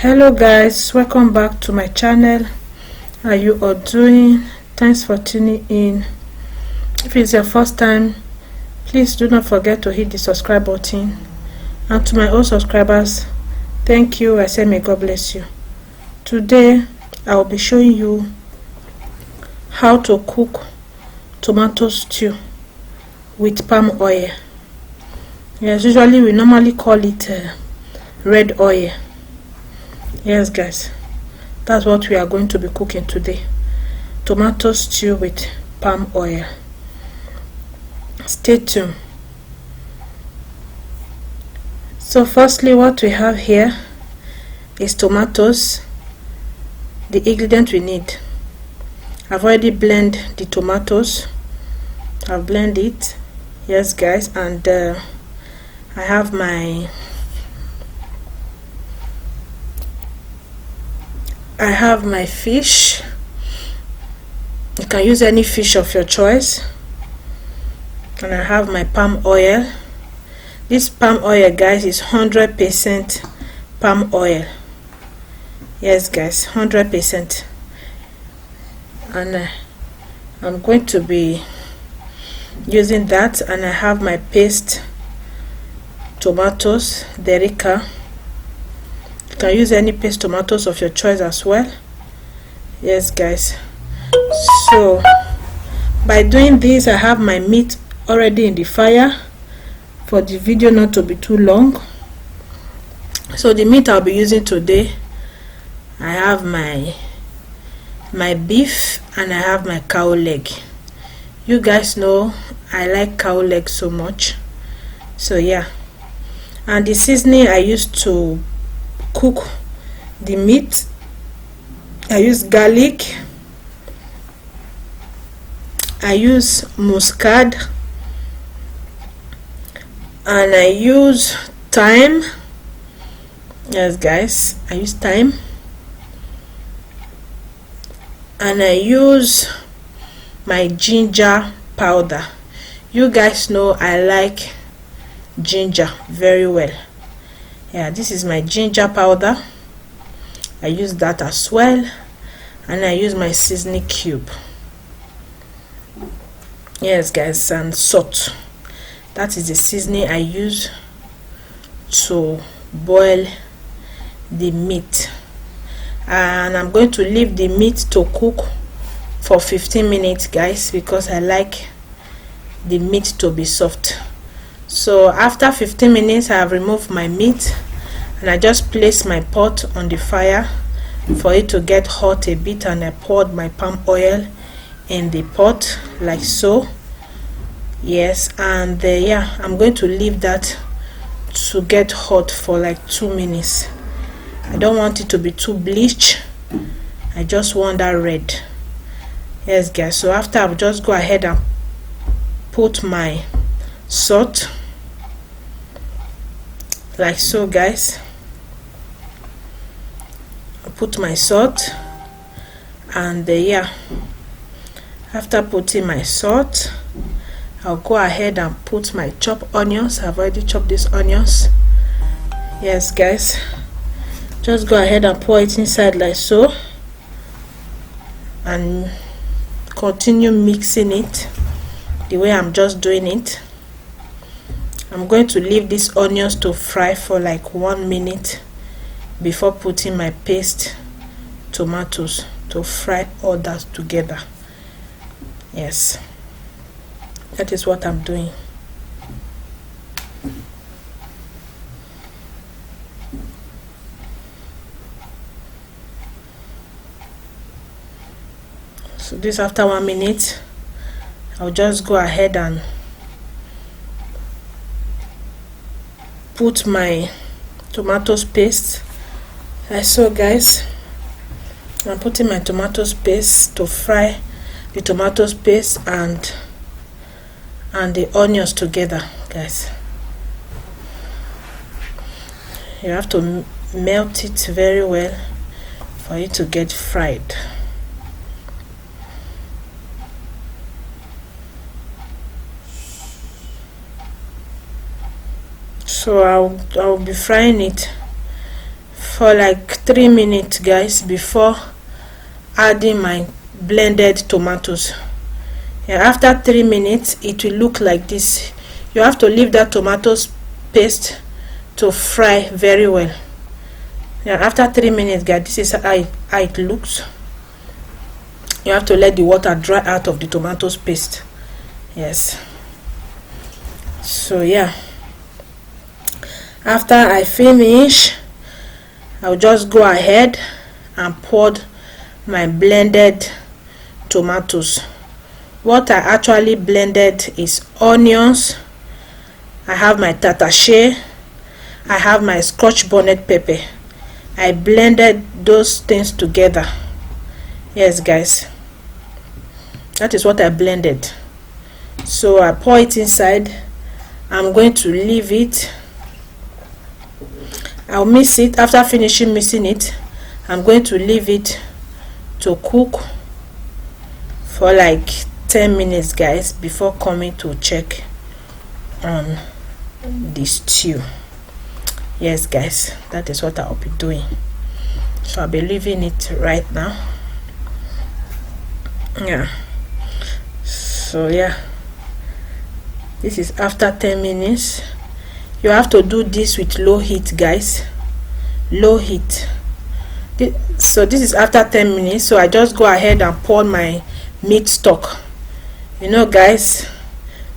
Hello guys, welcome back to my channel. How are you all doing? Thanks for tuning in. If it's your first time, please do not forget to hit the subscribe button, and to my old subscribers, thank you. I say may God bless you. Today I will be showing you how to cook tomato stew with palm oil. Yes, usually we normally call it red oil. Yes guys, that's what we are going to be cooking today. Tomato stew with palm oil. Stay tuned. So firstly, what we have here is tomatoes. The ingredient we need. I've already blended the tomatoes. I've blended it. Yes guys, and I have my fish. You can use any fish of your choice. And I have my palm oil. This palm oil, guys, is 100% palm oil. Yes guys, 100%. And I'm going to be using that. And I have my paste tomatoes, Derica. You can use any paste tomatoes of your choice as well. Yes guys, so by doing this, I have my meat already in the fire for the video not to be too long. So the meat I'll be using today, I have my beef and I have my cow leg. You guys know I like cow leg so much. So yeah, and the seasoning I used to cook the meat, I use garlic, I use mustard, and I use thyme. Yes guys, I use thyme, and I use my ginger powder. You guys know I like ginger very well. Yeah, this is my ginger powder. I use that as well, and I use my seasoning cube. Yes guys, and salt. That is the seasoning I use to boil the meat. And I'm going to leave the meat to cook for 15 minutes guys, because I like the meat to be soft. So after 15 minutes, I have removed my meat, and I just placed my pot on the fire for it to get hot a bit, and I poured my palm oil in the pot like so. Yes, and yeah, I'm going to leave that to get hot for like 2 minutes. I don't want it to be too bleached. I just want that red. Yes guys, so after, I'll just go ahead and put my salt like so guys. I put my salt, and yeah, after putting my salt, I'll go ahead and put my chopped onions. I've already chopped these onions. Yes guys, just go ahead and pour it inside like so, and continue mixing it the way I'm just doing it. I'm going to leave these onions to fry for like 1 minute before putting my paste tomatoes to fry all that together. Yes, that is what I'm doing. So this, after 1 minute, I'll just go ahead and put my tomatoes paste like so guys. I'm putting my tomatoes paste to fry the tomatoes paste and the onions together guys. You have to melt it very well for it to get fried. So I'll be frying it for like 3 minutes, guys, before adding my blended tomatoes. Yeah, after 3 minutes it will look like this. You have to leave that tomatoes paste to fry very well. Yeah, after 3 minutes, guys, this is how it looks. You have to let the water dry out of the tomatoes paste. Yes. So yeah, after I finish, I'll just go ahead and pour my blended tomatoes. What I actually blended is onions, I have my tatashe, I have my scotch bonnet pepper. I blended those things together. Yes, guys, that is what I blended. So I pour it inside. I'm going to leave it. I'll mix it. After finishing mixing it, I'm going to leave it to cook for like 10 minutes, guys, before coming to check on the stew. Yes, guys, that is what I'll be doing. So I'll be leaving it right now. Yeah, so yeah, this is after 10 minutes. You have to do this with low heat, guys, low heat. So this is after 10 minutes. So I just go ahead and pour my meat stock. You know, guys,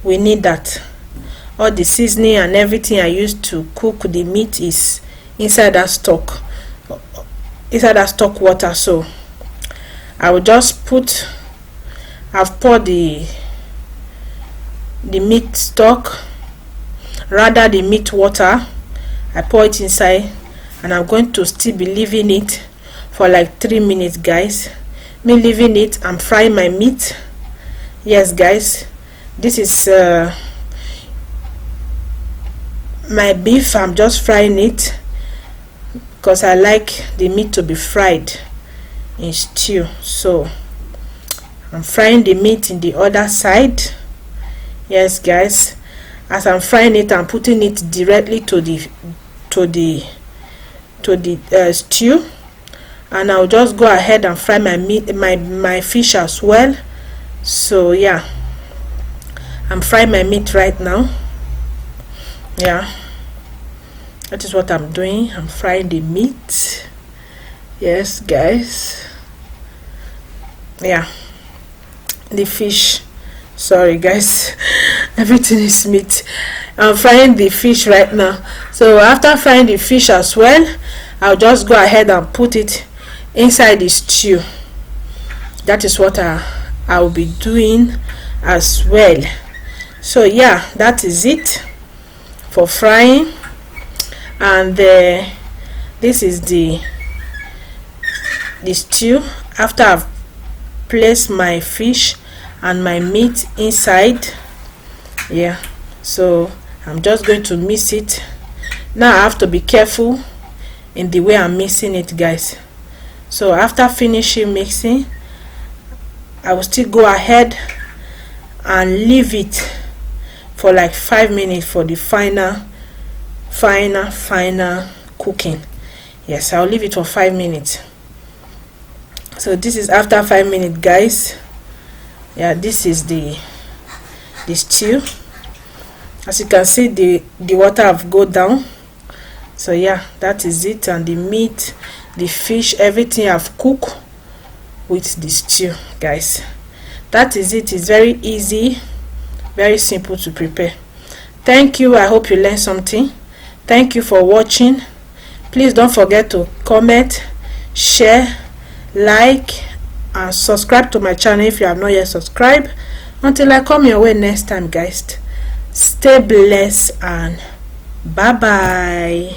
we need that. All the seasoning and everything I used to cook the meat is inside that stock, water. So I will just put, I've poured the meat stock, rather the meat water. I pour it inside, and I'm going to still be leaving it for like 3 minutes, guys. Me leaving it, I'm frying my meat. Yes, guys, this is my beef. I'm just frying it because I like the meat to be fried in stew. So I'm frying the meat in the other side. Yes, guys, as I'm frying it, I'm putting it directly to the stew, and I'll just go ahead and fry my meat, my fish as well. So yeah, I'm frying my meat right now. Yeah, that is what I'm doing. I'm frying the meat. Yes, guys. Yeah, the fish, sorry guys, everything is meat. I'm frying the fish right now. So after frying the fish as well, I'll just go ahead and put it inside the stew. That is what I will be doing as well. So yeah, that is it for frying. And this is the stew after I've placed my fish and my meat inside. Yeah, so I'm just going to mix it now. I have to be careful in the way I'm mixing it, guys. So after finishing mixing, I will still go ahead and leave it for like 5 minutes for the final cooking. Yes, I'll leave it for 5 minutes. So this is after 5 minutes, guys. Yeah, this is the stew. As you can see, the water have go down. So yeah, that is it. And the meat, the fish, everything have cooked with the stew, guys. That is it. It's very easy, very simple to prepare. Thank you. I hope you learned something. Thank you for watching. Please don't forget to comment, share, like, and subscribe to my channel if you have not yet subscribed. Until I come your way next time, guys, stay blessed and bye bye.